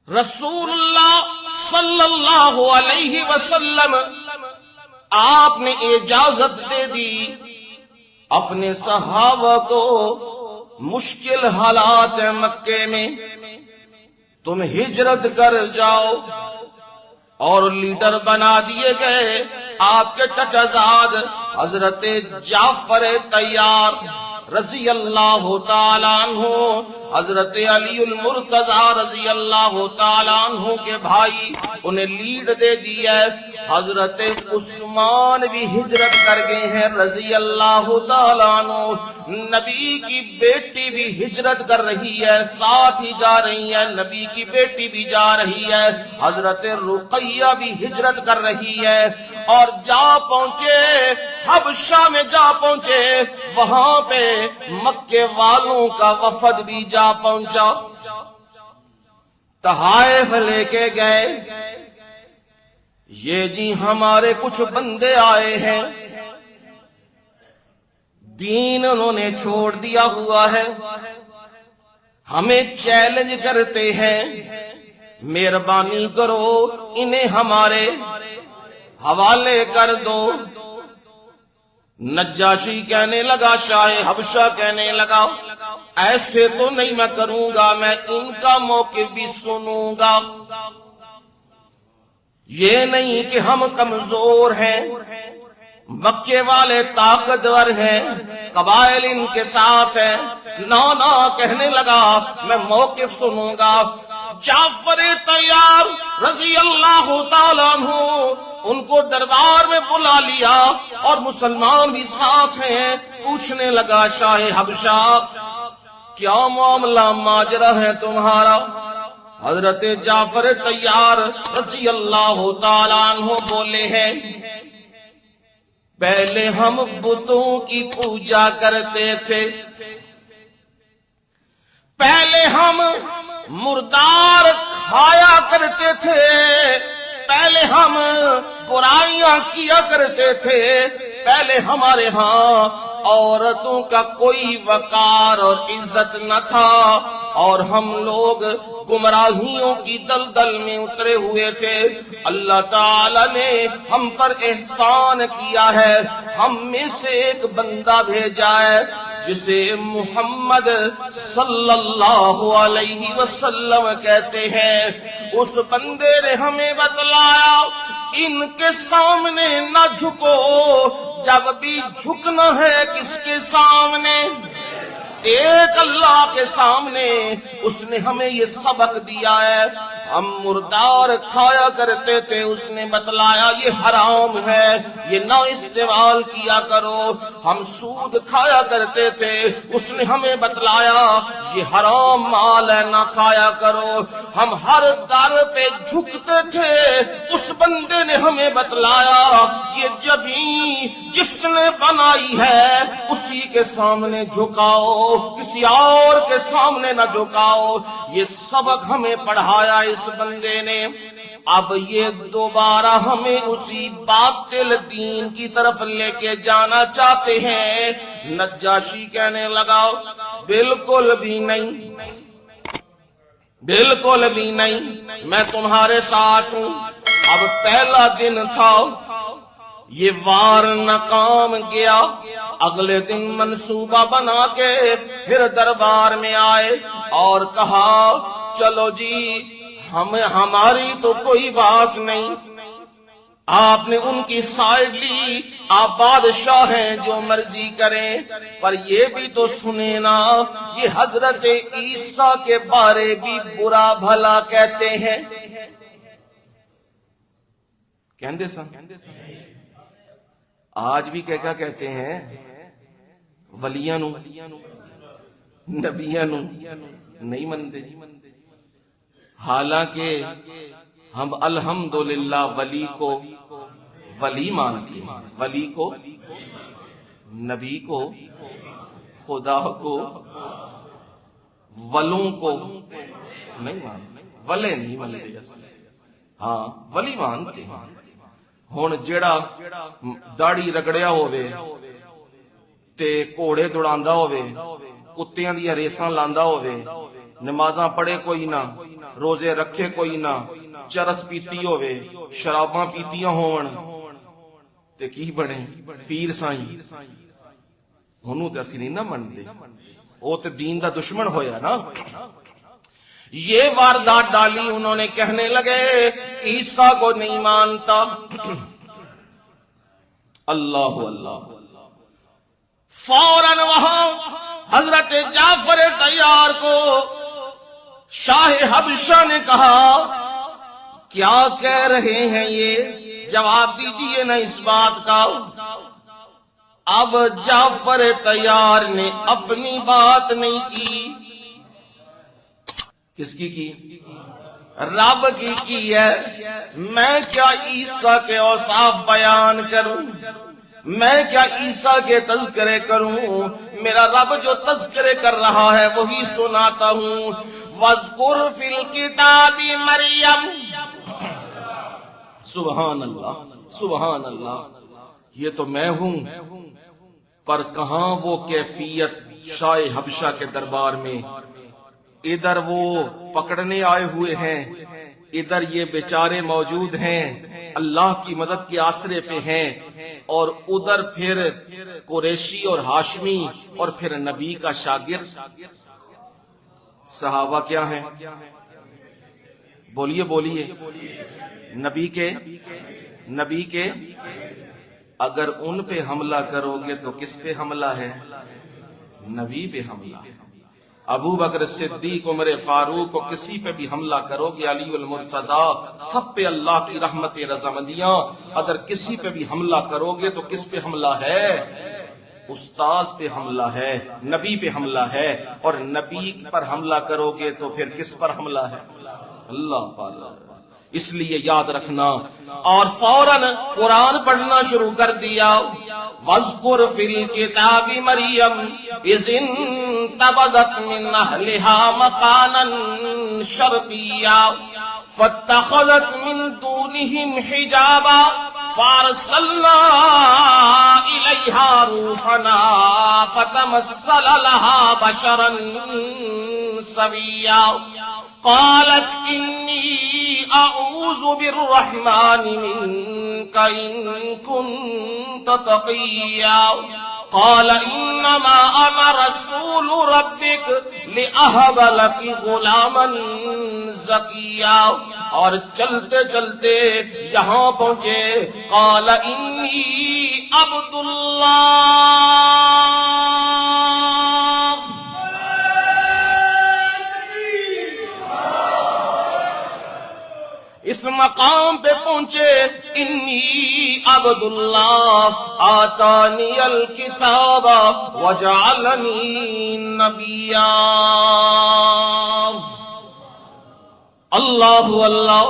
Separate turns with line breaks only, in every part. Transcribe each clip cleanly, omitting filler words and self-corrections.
رسول اللہ صلی اللہ علیہ وسلم آپ نے اجازت دے دی اپنے صحابہ کو، مشکل حالات مکے میں تم ہجرت کر جاؤ، اور لیڈر بنا دیے گئے آپ کے چچا زاد حضرت جعفر طیار رضی اللہ تعالیٰ عنہ، حضرت علی المرتضی رضی اللہ تعالیٰ عنہ کے بھائی، انہیں لیڈ دے دیا ہے۔ حضرت عثمان بھی ہجرت کر گئے ہیں رضی اللہ تعالیٰ عنہ، نبی کی بیٹی بھی ہجرت کر رہی ہے، ساتھ ہی جا رہی ہے، نبی کی بیٹی بھی جا رہی ہے، حضرت رقیہ بھی ہجرت کر رہی ہے، اور جا پہنچے حبشہ میں، جا پہنچے وہاں پہ مکے والوں کا وفد بھی جا پہنچا، تحائف لے کے گئے، یہ جی ہمارے کچھ بندے آئے ہیں، دین انہوں نے چھوڑ دیا ہوا ہے، ہمیں چیلنج کرتے ہیں، مہربانی کرو انہیں ہمارے حوالے کر دو۔ نجاشی کہنے لگا، شاہ حبشہ کہنے لگا، ایسے تو نہیں میں کروں گا، میں ان کا موقف بھی سنوں گا، یہ نہیں کہ ہم کمزور ہیں، مکے والے طاقتور ہیں، قبائل ان کے ساتھ ہیں، نا کہنے لگا میں موقف سنوں گا۔ جعفر طیار رضی اللہ تعالیٰ عنہ ان کو دربار میں بلا لیا، اور مسلمان بھی ساتھ ہیں، پوچھنے لگا شاہ حبشہ کیا معاملہ ماجرا ہے تمہارا؟ حضرت جعفر طیار رضی اللہ تعالیٰ عنہ بولے ہیں، پہلے ہم بتوں کی پوجا کرتے تھے، پہلے ہم مردار کھایا کرتے تھے، پہلے ہم برائیاں کیا کرتے تھے، پہلے ہمارے ہاں عورتوں کا کوئی وقار اور عزت نہ تھا، اور ہم لوگ گمراہیوں کی دلدل میں اترے ہوئے تھے۔ اللہ تعالی نے ہم پر احسان کیا ہے، ہم میں سے ایک بندہ بھیجا ہے جسے محمد صلی اللہ علیہ وسلم کہتے ہیں، اس بندے نے ہمیں بتلایا ان کے سامنے نہ جھکو، جب بھی جھکنا ہے کس کے سامنے؟ ایک اللہ کے سامنے۔ اس نے ہمیں یہ سبق دیا ہے، ہم مردار کھایا کرتے تھے، اس نے بتلایا یہ حرام ہے، یہ نہ استعمال کیا کرو، ہم سود کھایا کرتے تھے، اس نے ہمیں بتلایا یہ حرام مال ہے، نہ کھایا کرو، ہم ہر در پہ جھکتے تھے، اس بندے نے ہمیں بتلایا یہ جبیں جس نے بنائی ہے اسی کے سامنے جھکاؤ، کسی اور کے سامنے نہ جھکاؤ۔ یہ سبق ہمیں پڑھایا اس بندے نے۔ اب یہ دوبارہ ہمیں اسی باطل دین کی طرف لے کے جانا چاہتے ہیں۔ نجاشی کہنے لگا بالکل بھی نہیں، بالکل بھی نہیں، میں تمہارے ساتھ ہوں۔ اب پہلا دن تھا، یہ وار ناکام گیا، اگلے دن منصوبہ بنا کے پھر دربار میں آئے اور کہا چلو جی ہماری تو کوئی بات نہیں۔ آپ نے ان کی سائیڈ لی، آپ بادشاہ ہیں جو مرضی کریں، پر یہ بھی تو سنیں نا یہ حضرت عیسیٰ کے بارے بھی برا بھلا کہتے ہیں۔ کہندے سن آج بھی کیا کہتے ہیں؟ ولیاں نو نبیاں نو نہیں مندے، حالانکہ ہم الحمدللہ ولی کو ولی مانتے ہیں، ولی کو، نبی کو، خدا کو، ولوں کو نہیں مانتے، ولے نہیں مانتے، ہاں ولی مانتے ہیں۔ ہن جیڑا داڑھی رگڑیا ہووے تے گھوڑے دوڑاندا ہووے، کتیاں دی ریساں لاندا ہووے، نمازاں پڑھے کوئی نہ، روزے رکھے کوئی نہ، چرس پیتی ہوئے، شراباں پیتیاں ہون تے کی بنے پیر سائیں، انہوں تے اسی نہیں نہ منتے، وہ تے دین دا دشمن ہویا نا۔ یہ واردات ڈالی، انہوں نے کہنے لگے عیسیٰ کو نہیں مانتا۔ اللہ اللہ، فوراً وہاں حضرت جعفر طیار کو شاہ حبشہ نے کہا کیا کہہ رہے ہیں یہ، جواب دیجئے نا اس بات کا۔ اب جعفر طیار نے اپنی بات نہیں کی، کس کی رب کی ہے۔ میں کیا عیسیٰ کے اوصاف بیان کروں، میں کیا عیسیٰ کے تذکرے کروں، میرا رب جو تذکرے کر رہا ہے وہی سناتا ہوں۔ وَاذْكُرْ فِي الْكِتَابِ مَرْيَمَ، سبحان اللہ سبحان اللہ، یہ تو میں ہوں، پر کہاں وہ کیفیت شاہ حبشہ کے دربار میں، ادھر وہ پکڑنے آئے ہوئے ہیں، ادھر یہ بیچارے موجود ہیں، اللہ کی مدد کے آسرے پہ ہیں، اور ادھر پھر قریشی اور ہاشمی اور پھر نبی کا شاگرد۔ صحابہ کیا ہیں؟ بولیے بولیے، نبی کے اگر ان پہ حملہ کرو گے تو کس پہ حملہ ہے؟ نبی پہ حملہ۔ ابو بکر صدیق، عمر فاروق کو کسی پہ بھی حملہ کرو گے، علی المرتضیٰ، سب پہ اللہ کی رحمت رضامندیاں، اگر کسی پہ بھی حملہ کرو گے تو کس پہ حملہ ہے؟ استاذ پہ حملہ ہے، نبی پہ حملہ ہے، اور نبی پر حملہ کرو گے تو پھر کس پر حملہ ہے؟ اللہ تعالی۔ اس لیے یاد رکھنا، اور فوراً قرآن پڑھنا شروع کر دیا۔ وَاذْكُرْ فِي الْكِتَابِ مَرْيَمَ إِذِ انتَبَذَتْ مِنْ أَهْلِهَا مَكَانًا شَرْقِيًّا فَاتَّخَذَتْ مِنْ دُونِهِمْ حِجَابًا فَأَرْسَلْنَا إِلَيْهَا رُوحَنَا فَتَمَثَّلَ لَهَا بَشَرًا سَوِيًّا قالت انی اعوذ بالرحمن منک ان کنت تقیا قال انما انا رسول ربک لاہب لک غلاما زکیا۔ اور چلتے چلتے یہاں پہنچے، قال انی عبد اللہ۔ اس مقام پہ پہنچے، انی عبد اللہ آتانی الکتاب وجعلنی نبیا۔ اللہ اللہ۔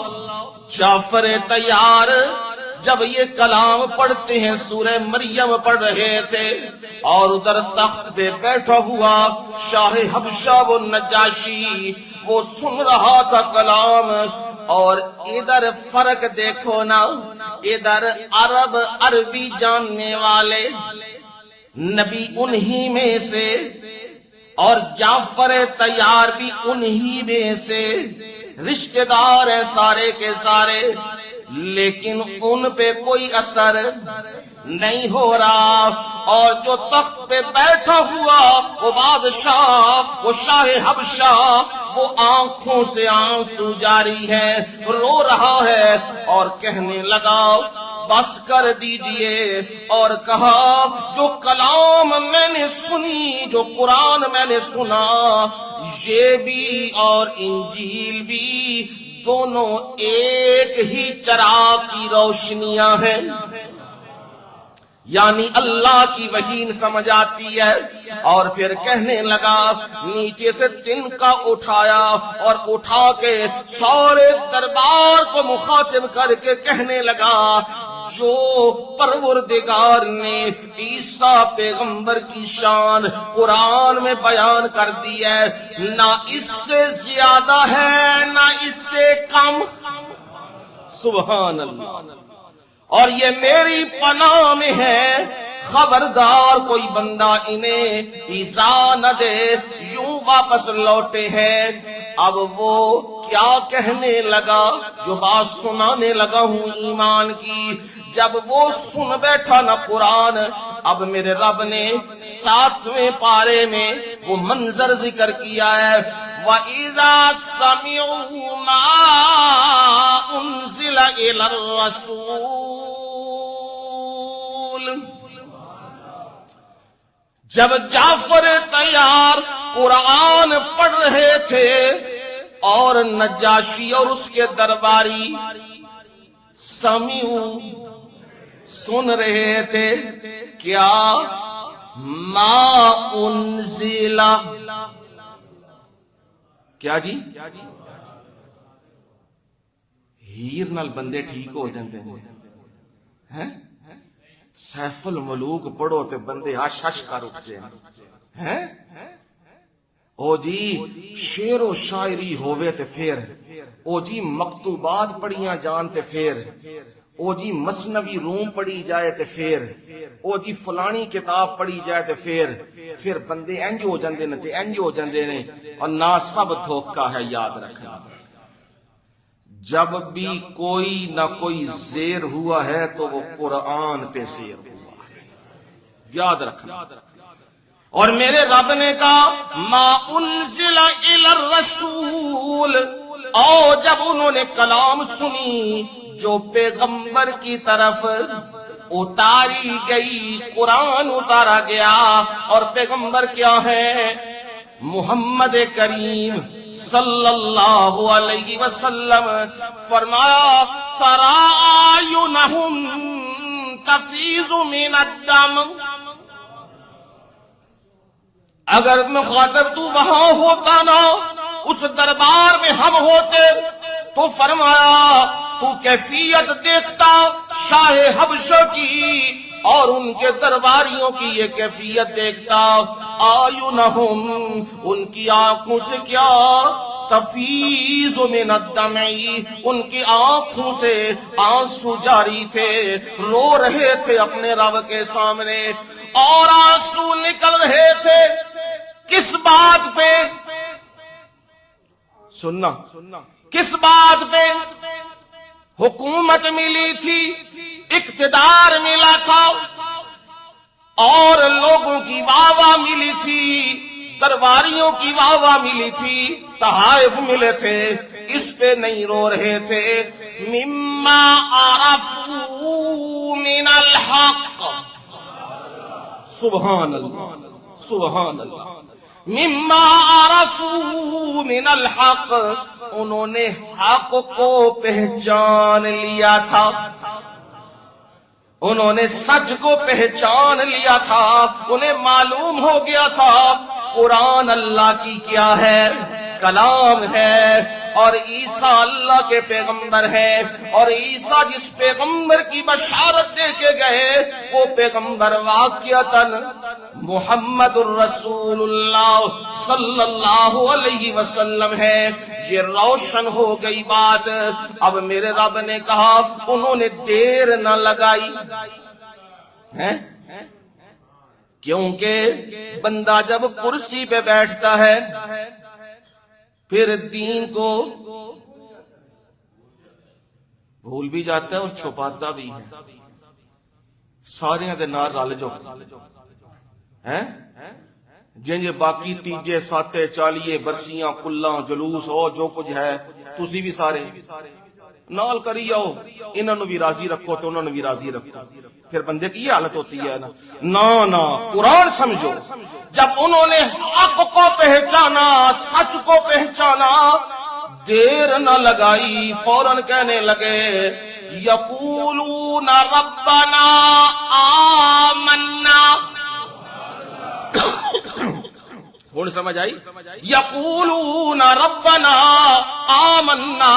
جعفر طیار جب یہ کلام پڑھتے ہیں، سورہ مریم پڑھ رہے تھے، اور ادھر تخت پہ بیٹھا ہوا شاہ حبشہ و نجاشی وہ سن رہا تھا کلام، اور ادھر فرق دیکھو نا، ادھر عربی جاننے والے نبی انہی میں سے، اور جعفر طیار بھی انہی میں سے، رشتہ دار ہیں سارے کے سارے، لیکن ان پہ کوئی اثر نہیں ہو رہا۔ اور جو تخت پہ بیٹھا ہوا وہ بادشاہ، وہ شاہ حبشہ، وہ آنکھوں سے آنسو جاری ہے، رو رہا ہے، اور کہنے لگا بس کر دیجئے، اور کہا جو کلام میں نے سنی، جو قرآن میں نے سنا، یہ بھی اور انجیل بھی دونوں ایک ہی چراغ کی روشنیاں ہیں، یعنی اللہ کی وحی سمجھ آتی ہے۔ اور پھر کہنے لگا، نیچے سے تنکا اٹھایا اور اٹھا کے سارے دربار کو مخاطب کر کے کہنے لگا، جو پروردگار نے عیسیٰ پیغمبر کی شان قرآن میں بیان کر دی ہے، نہ اس سے زیادہ ہے نہ اس سے کم۔ سبحان اللہ۔ اور یہ میری پناہ میں ہے، خبردار کوئی بندہ انہیں ایذا نہ دے، یوں واپس لوٹے ہیں۔ اب وہ کیا کہنے لگا جو بات سنانے لگا ہوں ایمان کی، جب وہ سن بیٹھا نا قرآن، اب میرے رب نے 7ویں پارے میں وہ منظر ذکر کیا ہے، وَإِذَا سَمِعُوا مَا أُنزِلَ إِلَى الرَّسُولِ، جب جعفر طیار قرآن پڑھ رہے تھے اور نجاشی اور اس کے درباری سمیعو سن رہے تھے، کیا ما انزل، کیا جی ہیر نال بندے ٹھیک ہو جاندے ہیں، سیف الملوک پڑھو تے بندے ہش ہش کر اٹھتے ہیں۔ او جی شعر و شاعری ہووے تے پھر، او جی مکتوبات پڑھیاں جان تے پھر، او جی مثنوی روم پڑھی جائے تے پھر، او جی فلانی کتاب پڑھی جائے تے پھر بندے انج ہو جاندے نے تے انج ہو جاندے نے۔ اور نہ سب دھوکہ ہے، یاد رکھنا، جب بھی کوئی نہ کوئی زیر ہوا ہے تو وہ قرآن پہ زیر ہوا ہے، یاد رکھنا۔ اور میرے رب نے کہا ما انزل الی الرسول، او جب انہوں نے کلام سنی جو پیغمبر کی طرف اتاری گئی، قرآن اتارا گیا، اور پیغمبر کیا ہے؟ محمد کریم صلی اللہ علیہ وسلم۔ فرمایا ترى اعینہم تفیض من الدم، اگر مخاطب تو وہاں ہوتا نا، اس دربار میں ہم ہوتے، تو فرمایا تو کیفیت دیکھتا شاہ حبشہ کی اور ان کے درباریوں کی یہ کیفیت دیکھتا، آیونہم ان کی آنکھوں سے کیا، تفیض من الدمع، ان کی آنکھوں سے آنسو جاری تھے، رو رہے تھے اپنے رب کے سامنے، اور آنسو نکل رہے تھے کس بات پہ؟ سننا، کس بات پہ؟ حکومت ملی تھی، اقتدار ملا تھا، اور لوگوں کی واہ ملی تھی، درباریوں کی واہ ملی تھی، تحائف ملے تھے، اس پہ نہیں رو رہے تھے۔ مما عرفوا من الحق، سبحان اللہ سبحان اللہ، مما عرفوا من الحق، انہوں نے حق کو پہچان لیا تھا، انہوں نے سچ کو پہچان لیا تھا، انہیں معلوم ہو گیا تھا قرآن اللہ کی کیا ہے، کلام ہے، اور عیسیٰ اللہ کے پیغمبر ہیں، اور عیسیٰ جس پیغمبر کی بشارت دے کے گئے وہ پیغمبر واقعتاً محمد الرسول اللہ صلی اللہ علیہ وسلم ہے۔ یہ روشن ہو گئی بات۔ اب میرے رب نے کہا انہوں نے دیر نہ لگائی، کیونکہ بندہ جب کرسی پہ بیٹھتا ہے پھر دین کو بھول بھی جاتا ہے اور چھپاتا بھی ہے۔ سارے دے نال رل جو جن باقی تیجے ساتے چالیے برسیاں کلاں جلوس ہو جو کچھ ہے تسی بھی سارے نال کری آؤ، انہوں نے بھی راضی رکھو تو انہوں نے بھی راضی رکھو۔ پھر بندے کی یہ حالت ہوتی ہے نا قرآن سمجھو، جب انہوں نے حق کو پہچانا، سچ کو پہچانا، دیر نہ لگائی، فوراً کہنے لگے یقولون ربنا آمنا، ہن سمجھ آئی؟ یقولون ربنا آمنا،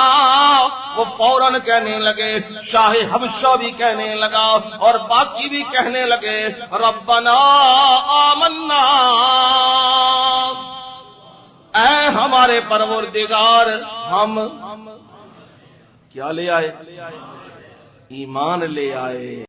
وہ فوراً کہنے لگے، شاہ حبشہ بھی کہنے لگا اور باقی بھی کہنے لگے ربنا آمنا، اے ہمارے پروردگار ہم کیا لے آئے؟ ایمان لے آئے۔